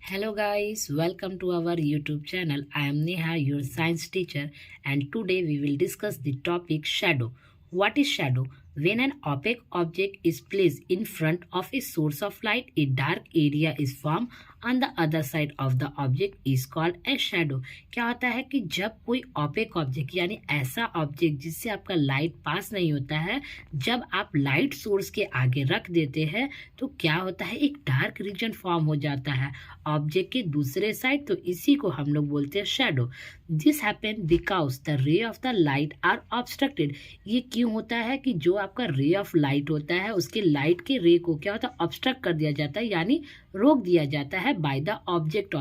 Hello guys, welcome to our YouTube channel. I am Neha, your science teacher, and today we will discuss the topic shadow. What is shadow? When an opaque object is placed in front of a source of light, a dark area is formed on the other side of the object is called a shadow. क्या होता है कि जब कोई opaque object यानी ऐसा object जिससे आपका लाइट पास नहीं होता है, जब आप लाइट सोर्स के आगे रख देते हैं तो क्या होता है, एक डार्क रीजन फॉर्म हो जाता है ऑब्जेक्ट के दूसरे साइड। तो इसी को हम लोग बोलते हैं shadow. This happen because the ray of the light are obstructed. ये क्यों होता है कि जो आपका रे ऑफ लाइट होता है उसके लाइट के रे को क्या होता है, ऑब्स्ट्रक्ट कर दिया जाता है यानी रोक दिया जाता है बाय द ऑब्जेक्ट।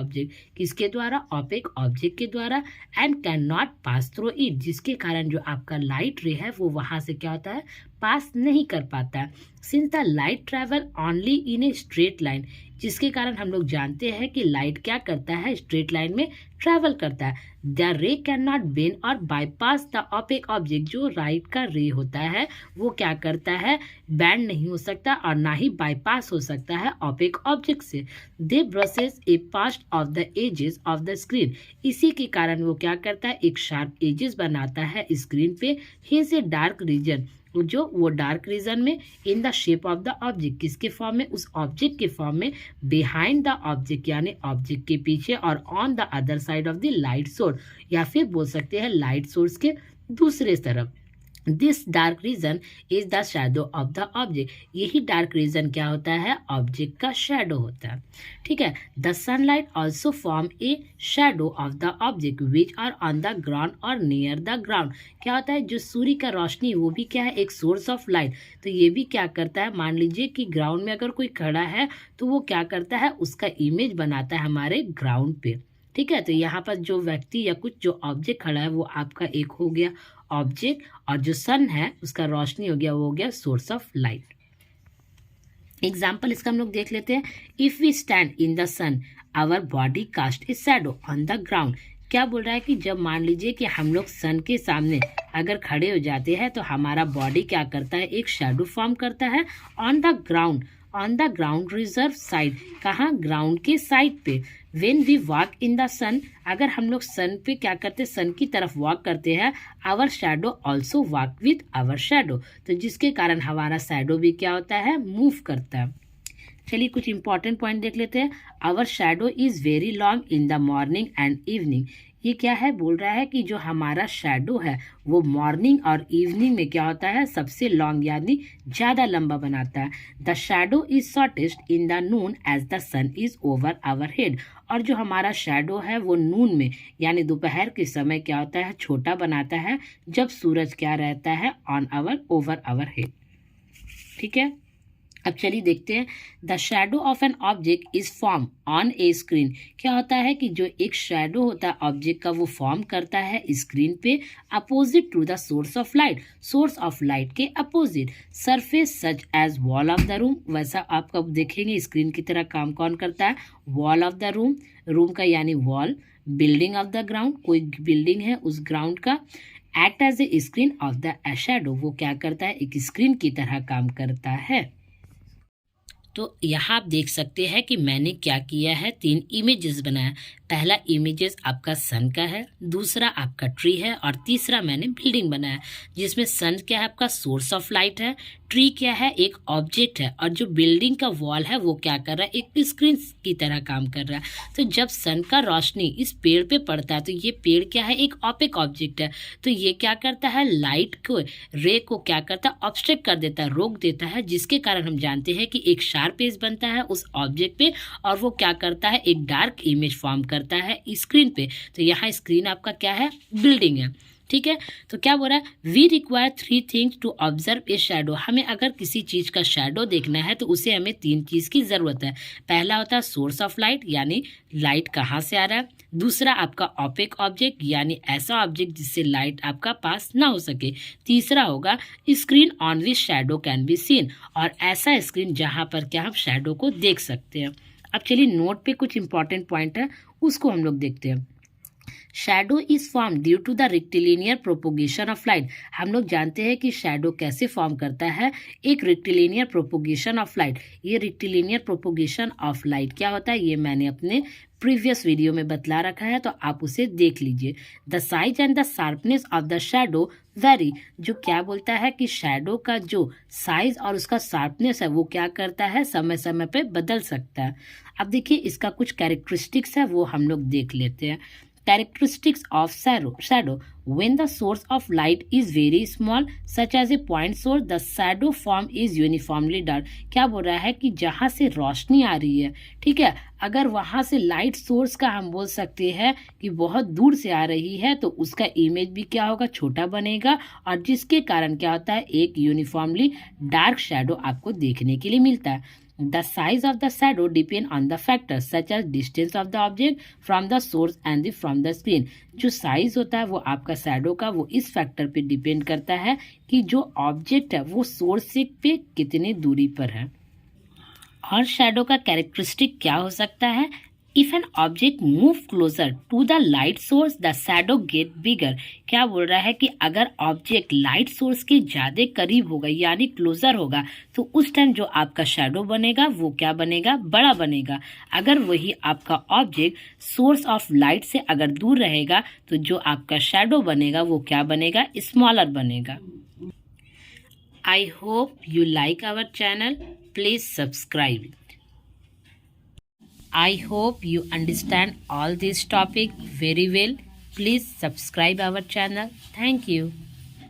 किसके द्वारा? ऑपेक ऑब्जेक्ट के द्वारा। And can not pass through it, जिसके कारण जो आपका लाइट रे है वो वहां से क्या होता है, पास नहीं कर पाता। Since the light travel only in a straight line, जिसके कारण हम लोग जानते हैं कि लाइट क्या करता है, स्ट्रेट लाइन में ट्रेवल करता है। द रे कैन नॉट बेंड और बाईपास द ऑपेक ऑब्जेक्ट। जो लाइट का रे होता है वो क्या करता है, बैंड नहीं हो सकता और ना ही बाईपास हो सकता है ऑपेक ऑब्जेक्ट से। They brushes a past of the edges of the screen. इसी के कारण वो क्या करता है, एक शार्प एजेस बनाता है स्क्रीन पे। हिंस ए डार्क रीजन, जो वो डार्क रीजन में in the shape of the object, किसके फॉर्म में, उस ऑब्जेक्ट के फॉर्म में। बिहाइंड द ऑब्जेक्ट यानी ऑब्जेक्ट के पीछे, और on the other side of the light source, या फिर बोल सकते हैं लाइट सोर्स के दूसरे तरफ। This dark region is the shadow of the object. यही डार्क रीजन क्या होता है, ऑब्जेक्ट का शैडो होता है। ठीक है। The sunlight also form a shadow of the object which are on the ground और नियर द ग्राउंड। क्या होता है, जो सूर्य का रोशनी वो भी क्या है, एक सोर्स ऑफ लाइट। तो ये भी क्या करता है, मान लीजिए कि ग्राउंड में अगर कोई खड़ा है तो वो क्या करता है, उसका इमेज बनाता है हमारे ग्राउंड पे। ठीक है। तो यहाँ पर जो व्यक्ति या कुछ जो ऑब्जेक्ट खड़ा है वो आपका एक हो गया ऑब्जेक्ट, और जो सन है उसका रोशनी हो गया, वो हो गया सोर्स ऑफ लाइट। एग्जाम्पल इसका हम लोग देख लेते हैं। If we stand in the sun our body cast a shadow on the ground. क्या बोल रहा है कि जब मान लीजिए कि हम लोग सन के सामने अगर खड़े हो जाते हैं तो हमारा बॉडी क्या करता है, एक शैडो फॉर्म करता है on the ground. On the ground reserve side, कहाँ, ग्राउंड के साइड पे। When we walk in the sun, अगर हम लोग सन पे क्या करते हैं, सन की तरफ वॉक करते हैं, our shadow also walk with our shadow. तो जिसके कारण हमारा शैडो भी क्या होता है, मूव करता है। चलिए कुछ इंपॉर्टेंट पॉइंट देख लेते हैं। Our shadow is very long in the morning and evening. ये क्या है, बोल रहा है कि जो हमारा शैडो है वो मॉर्निंग और इवनिंग में क्या होता है, सबसे लॉन्ग यानी ज्यादा लंबा बनाता है। The shadow is shortest in the noon as the sun is over our head. और जो हमारा शैडो है वो नून में यानी दोपहर के समय क्या होता है, छोटा बनाता है जब सूरज क्या रहता है, on our over our head. ठीक है। अब चलिए देखते हैं। The shadow of an object is form on a screen. क्या होता है कि जो एक शैडो होता है ऑब्जेक्ट का वो फॉर्म करता है स्क्रीन पे, opposite to the source of light, source of light के opposite. Surface such as wall of the room, वैसा आप कब देखेंगे स्क्रीन की तरह काम कौन करता है, wall of the room, room का यानी wall. Building of the ground, कोई बिल्डिंग है उस ग्राउंड का। Act as a screen of the shadow, वो क्या करता है, एक स्क्रीन की तरह काम करता है। तो यहाँ आप देख सकते हैं कि मैंने क्या किया है, 3 इमेजेस बनाया। पहला इमेजेस आपका सन का है, दूसरा आपका ट्री है, और तीसरा मैंने बिल्डिंग बनाया जिसमें सन क्या है, आपका सोर्स ऑफ लाइट है, ट्री क्या है, एक ऑब्जेक्ट है, और जो बिल्डिंग का वॉल है वो क्या कर रहा है, एक स्क्रीन की तरह काम कर रहा है। तो जब सन का रोशनी इस पेड़ पे पड़ता है तो ये पेड़ क्या है, एक ऑपेक ऑब्जेक्ट है। तो ये क्या करता है, लाइट को, रे को क्या करता है, ऑब्स्ट्रक्ट कर देता है, रोक देता है, जिसके कारण हम जानते हैं कि एक शार्प एज बनता है उस ऑब्जेक्ट पे, और वो क्या करता है, एक डार्क इमेज फॉर्म करता है स्क्रीन पे। तो यहाँ स्क्रीन आपका क्या है, बिल्डिंग है। ठीक है। तो क्या बोल रहा है, we require 3 things to observe a shadow. हमें अगर किसी चीज का शैडो देखना है तो उसे हमें 3 चीज की जरूरत है। पहला होता है सोर्स ऑफ लाइट, यानी लाइट कहाँ से आ रहा है। दूसरा आपका ऑपेक ऑब्जेक्ट, यानी ऐसा ऑब्जेक्ट जिससे लाइट आपका पास ना हो सके। तीसरा होगा screen on which shadow can be seen, और ऐसा स्क्रीन जहां पर क्या हम शैडो को देख सकते हैं। अब चलिए नोट पे कुछ इंपॉर्टेंट पॉइंट है उसको हम लोग देखते हैं। Shadow is form due to the rectilinear propagation of light. हम लोग जानते हैं कि शैडो कैसे फॉर्म करता है, एक रेक्टिलिनियर प्रोपोगेशन ऑफ लाइट। ये रेक्टिलिनियर प्रोपोगेशन ऑफ लाइट क्या होता है ये मैंने अपने प्रीवियस वीडियो में बतला रखा है, तो आप उसे देख लीजिए। The size and the sharpness of the shadow very, जो क्या बोलता है कि शैडो का जो साइज और उसका शार्पनेस है वो क्या करता है, समय समय पे बदल सकता है। अब देखिए इसका कुछ कैरेक्टरिस्टिक्स है वो हम लोग देख लेते हैं। Characteristics of shadow. When the source of light is very small, such as a point source, the shadow form is uniformly dark. क्या बोल रहा है कि जहाँ से रोशनी आ रही है, ठीक है, अगर वहाँ से लाइट सोर्स का हम बोल सकते हैं कि बहुत दूर से आ रही है तो उसका इमेज भी क्या होगा, छोटा बनेगा, और जिसके कारण क्या होता है, एक यूनिफॉर्मली डार्क शैडो आपको देखने के लिए मिलता है। The size of the shadow depend on the factors such as distance of the object from the source and from the screen. जो साइज होता है वो आपका शैडो का वो इस फैक्टर पे डिपेंड करता है कि जो ऑब्जेक्ट है वो सोर्स से पे कितनी दूरी पर है। और शैडो का कैरेक्टरिस्टिक क्या हो सकता है, if an object move closer to the light source the shadow get bigger. क्या बोल रहा है कि अगर ऑब्जेक्ट लाइट सोर्स के ज्यादा करीब होगा यानी क्लोजर होगा तो उस टाइम जो आपका शैडो बनेगा वो क्या बनेगा, बड़ा बनेगा। अगर वही आपका ऑब्जेक्ट सोर्स ऑफ लाइट से अगर दूर रहेगा तो जो आपका शैडो बनेगा वो क्या बनेगा, स्मॉलर बनेगा। I hope you like our channel, please subscribe. I hope you understand all this topic very well. Please subscribe our channel. Thank you.